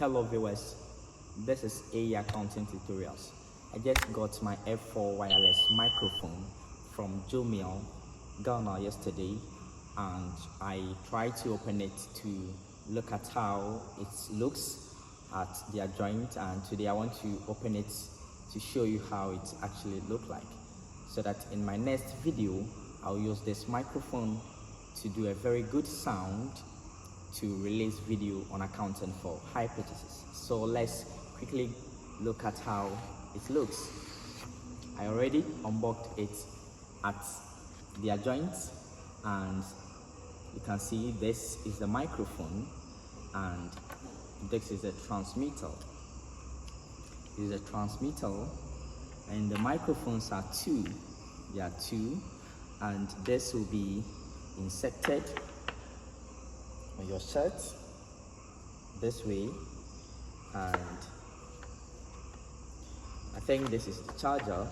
Hello viewers, this is AE Accounting Tutorials. I just got my F4 wireless microphone from Jumia, Ghana yesterday, and I tried to open it to look at how it looks at their joint, and today I want to open it to show you how it actually looks like, so that in my next video I'll use this microphone to do a very good sound to release video on accounting for high purchases. So let's quickly look at how it looks. I already unboxed it at their joints, and you can see this is the microphone and this is a transmitter. This is a transmitter, and the microphones are two. There are two, and this will be inserted on your shirt this way, and I think this is the charger.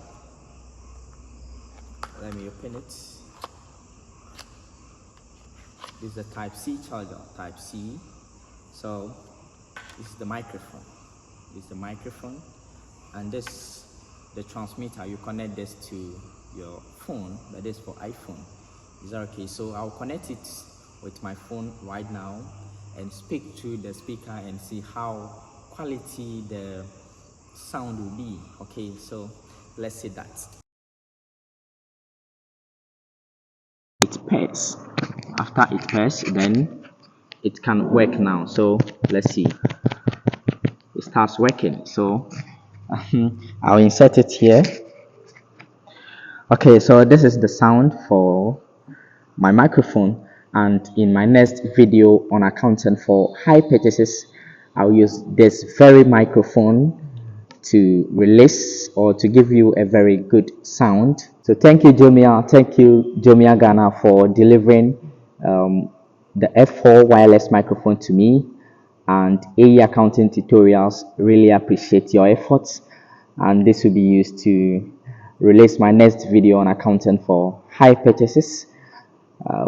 Let me open it. This is the type C charger, type C. So this is the microphone. This is the microphone, and this the transmitter. You connect this to your phone, that is for iPhone. Is that okay? So I'll connect it with my phone right now and speak through the speaker and see how quality the sound will be. Okay, so let's see that. It pairs. After it pairs, then it can work now. So let's see. It starts working. So I'll insert it here. Okay, so this is the sound for my microphone, and in my next video on accounting for high purchases, I'll use this very microphone to release or to give you a very good sound. So thank you Jumia Ghana for delivering the F4 wireless microphone to me, and AE Accounting Tutorials really appreciate your efforts, and this will be used to release my next video on accounting for high purchases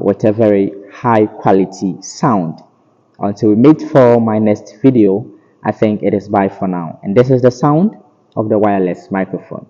with a very high quality sound. Until we meet for my next video, I think it is bye for now. And this is the sound of the wireless microphone.